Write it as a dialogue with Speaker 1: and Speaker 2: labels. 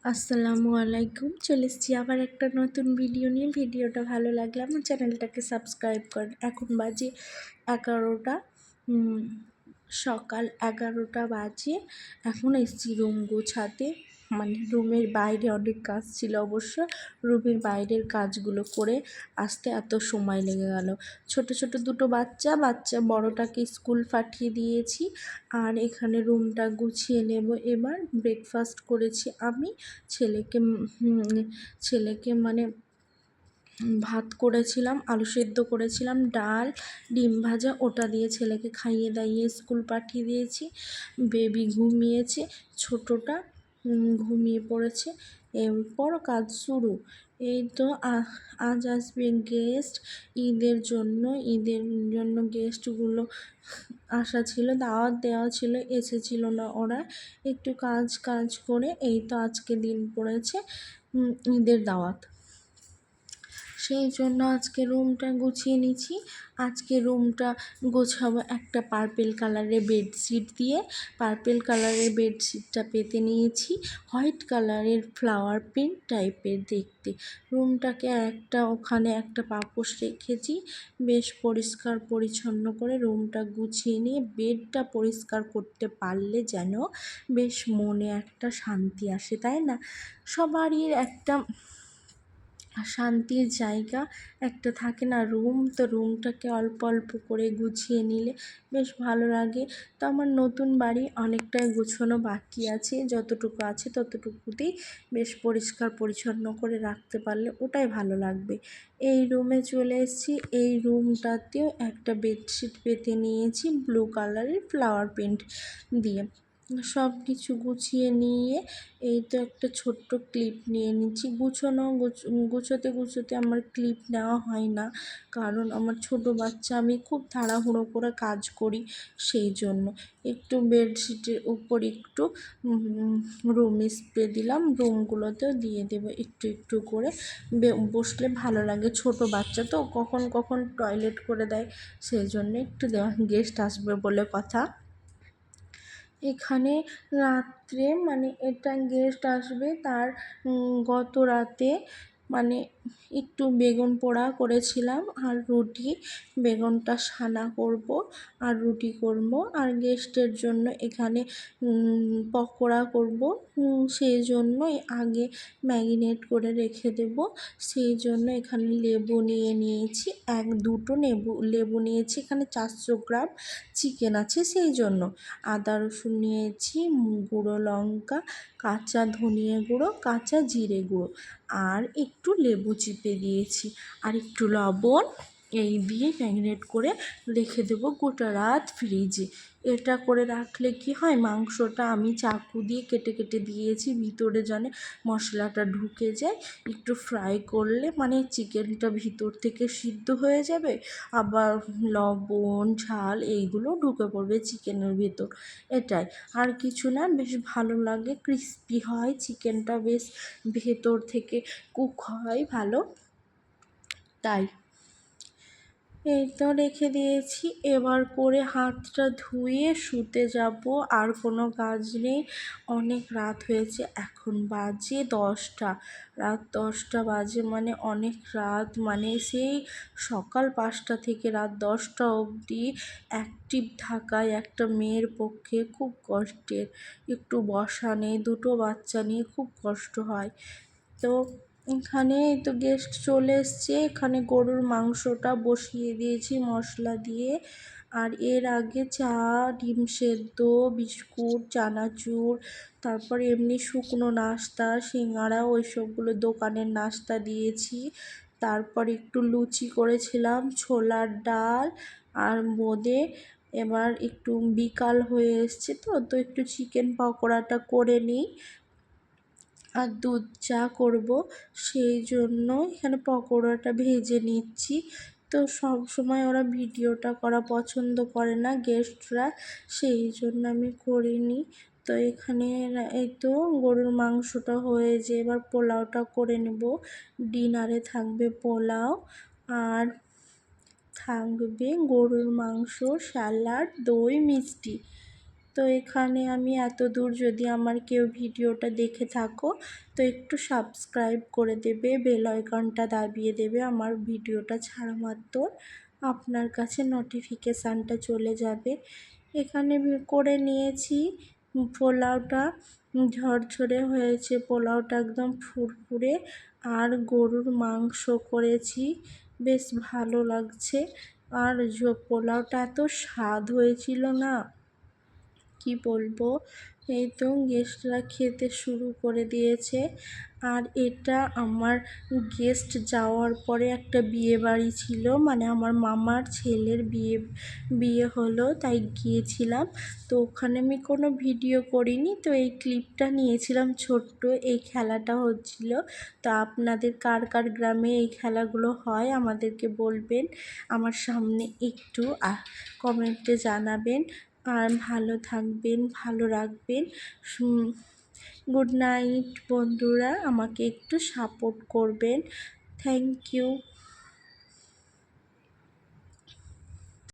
Speaker 1: আসসালামু আলাইকুম। চলে এসেছি আবার একটা নতুন ভিডিও নিয়ে। ভিডিওটা ভালো লাগলে আমার চ্যানেলটাকে সাবস্ক্রাইব করেন। এখন বাজে 11টা, সকাল 11টা বাজে। এখন এসেছি রুম গোছাতে, মানে রুমের বাইরে অনেক কাজ ছিল অবশ্য। রুমের বাইরের কাজগুলো করে আসতে এত সময় লেগে গেল। ছোট ছোট দুটো বাচ্চা বড়টাকে স্কুল পাঠিয়ে দিয়েছি। আর এখানে রুমটা গুছিয়ে নেব। এবার ব্রেকফাস্ট করেছি আমি। ছেলেকে মানে ভাত করেছিলাম, আলু সেদ্ধ করেছিলাম, ডাল, ডিম ভাজা, ওটা দিয়ে ছেলেকে খাইয়ে দাইয়ে স্কুল পাঠিয়ে দিয়েছি। বেবি ঘুমিয়েছে, ছোটোটা ঘুমিয়ে পড়েছে। এরপর কাজ শুরু। এই তো আজ আসবে গেস্ট ঈদের জন্য গেস্টগুলো আসা ছিল, দাওয়াত দেওয়া ছিল, এসেছিল না ওরা। একটু কাজ করে এই তো আজকে দিন পড়েছে ঈদের দাওয়াত। সেই জন্য আজকে রুমটা গুছিয়ে নিচ্ছি। আজকে রুমটা গোছাবো একটা পার্পেল কালারের বেডশিট দিয়ে। পার্পেল কালারের বেডশিটটা পেতে নিয়েছি, হোয়াইট কালারের ফ্লাওয়ার প্রিন্ট টাইপের দেখতে। রুমটাকে ওখানে একটা পাপোশ রেখেছি। বেশ পরিষ্কার পরিচ্ছন্ন করে রুমটা গুছিয়ে নিয়ে বেডটা পরিষ্কার করতে পারলে যেন বেশ মনে একটা শান্তি আসে, তাই না? সবারই একটা শান্তির জায়গা একটা থাকে না, রুমটাকে অল্প অল্প করে গুছিয়ে নিলে বেশ ভালো লাগে। তো আমার নতুন বাড়ি অনেকটাই গুছানো বাকি আছে, যতটুকু আছে ততটুকুতেই বেশ পরিষ্কার পরিচ্ছন্ন করে রাখতে পারলে ওটাই ভালো লাগবে। এই রুমে চলে এসেছি। এই রুমটাতেও একটা বেডশিট পেতে নিয়েছি ব্লু কালারের ফ্লাওয়ার প্রিন্ট দিয়ে। সব কিছু গুছিয়ে নিয়ে এই তো একটা ছোট্ট ক্লিপ নিয়ে নিচ্ছি। গুছোতে আমার ক্লিপ নেওয়া হয় না, কারণ আমার ছোট বাচ্চা, আমি খুব তাড়াহুড়ো করে কাজ করি। সেই জন্য একটু বেডশিটের উপর একটু রুম স্প্রে দিলাম, রুমগুলোতেও দিয়ে দেবো একটু একটু করে। বসলে ভালো লাগে, ছোট বাচ্চা তো কখন টয়লেট করে দেয়, সেই জন্য একটু দেওয়া। গেস্ট আসবে বলে কথা। এখানে রাত্রে এটা গেস্ট আসবে তার গত রাতে একটু বেগুন পোড়া করেছিলাম আর রুটি। বেগুনটা সানা করব আর রুটি করব, আর গেস্টের জন্য এখানে পকোড়া করব। সেই জন্যই আগে ম্যারিনেট করে রেখে দেব। সেই জন্য এখানে লেবু নিয়ে নিয়েছি, দুটো লেবু নিয়েছি। এখানে 400 গ্রাম চিকেন আছে, সেই জন্য আদা রসুন নিয়েছি, গুঁড়ো লঙ্কা, কাঁচা ধনিয়া গুঁড়ো, কাঁচা জিরে গুঁড়ো, আর একটু লেবু চিপে দিয়েছি, আর একটু লবণ। এই দিয়ে ম্যারিনেট করে রেখে দেবো গোটা রাত ফ্রিজে। এটা করে রাখলে কি হয়, মাংসটা আমি চাকু দিয়ে কেটে কেটে দিয়েছি, ভিতরে যেন মশলাটা ঢুকে যায়। একটু ফ্রাই করলে চিকেনটা ভিতর থেকে সিদ্ধ হয়ে যাবে, আবার লবণ ঝাল এইগুলো ঢুকে পড়বে চিকেনের ভেতর। এটাই, আর কিছু না। বেশ ভালো লাগে, ক্রিস্পি হয় চিকেনটা, বেশ ভেতর থেকে কুক হয় ভালো। তাই এই তো রেখে দিয়েছি। এবার করে হাতটা ধুয়ে শুতে যাব, আর কোনো কাজ নেই। অনেক রাত হয়েছে, এখন বাজে 10টা, রাত 10টা বাজে, অনেক রাত। সেই সকাল 5টা থেকে রাত 10টা অবধি অ্যাক্টিভ থাকায় একটা মেয়ের পক্ষে খুব কষ্টের। একটু বসা নেই, দুটো বাচ্চা নিয়ে খুব কষ্ট হয়। তো এখানে তো গেস্ট চলে এসছে। এখানে গরুর মাংসটা বসিয়ে দিয়েছি মশলা দিয়ে, আর এর আগে চা, ডিম সেদ্ধ, বিস্কুট, চানাচুর, তারপর এমনি শুকনো নাস্তা, সিঙ্গাড়া, ওইসবগুলো দোকানের নাস্তা দিয়েছি। তারপর একটু লুচি করেছিলাম, ছোলার ডাল আর বোঁদে। এবার একটু বিকাল হয়ে এসছে তো একটু চিকেন পকোড়াটা করে নিই আর দুধ চা করব, সেই জন্য এখানে পকোড়াটা ভেজে নিচ্ছি। তো সব সময় ওরা ভিডিওটা করা পছন্দ করে না গেস্টরা, সেই জন্য আমি করিনি। তো এখানে এই তো গরুর মাংসটা হয়েছে, এবার পোলাওটা করে নেব। ডিনারে থাকবে পোলাও, আর থাকবে গরুর মাংস, স্যালাড, দই, মিষ্টি। তো এখানে আমি এত দূর যদি আমার কেউ ভিডিওটা দেখে থাকো তো একটু সাবস্ক্রাইব করে দেবে, বেল আইকনটা দাবিয়ে দেবে, আমার ভিডিওটা ছাড়া মাত্র আপনার কাছে নোটিফিকেশানটা চলে যাবে। এখানে করে নিয়েছি পোলাওটা, ঝরঝরে হয়েছে পোলাওটা, একদম ফুরফুরে। আর গরুর মাংস করেছি, বেশ ভালো লাগছে। আর পোলাওটা এত স্বাদ হয়েছিল না, কি বলবো। এই তো গেস্টরা খেতে শুরু করে দিয়েছে। আর এটা আমার গেস্ট যাওয়ার পরে একটা বিয়ে বাড়ি ছিল, মানে আমার মামার ছেলের বিয়ে হলো, তাই গিয়েছিলাম। তো ওখানে আমি কোনো ভিডিও করিনি, তো এই ক্লিপটা নিয়েছিলাম ছোট্ট। এই খেলাটা হচ্ছিল। তো আপনাদের কার কার গ্রামে এই খেলাগুলো হয় আমাদেরকে বলবেন, আমার সামনে একটু কমেন্টে জানাবেন। আর ভালো থাকবেন, ভালো রাখবেন। গুড নাইট বন্ধুরা, আমাকে একটু সাপোর্ট করবেন। Thank you.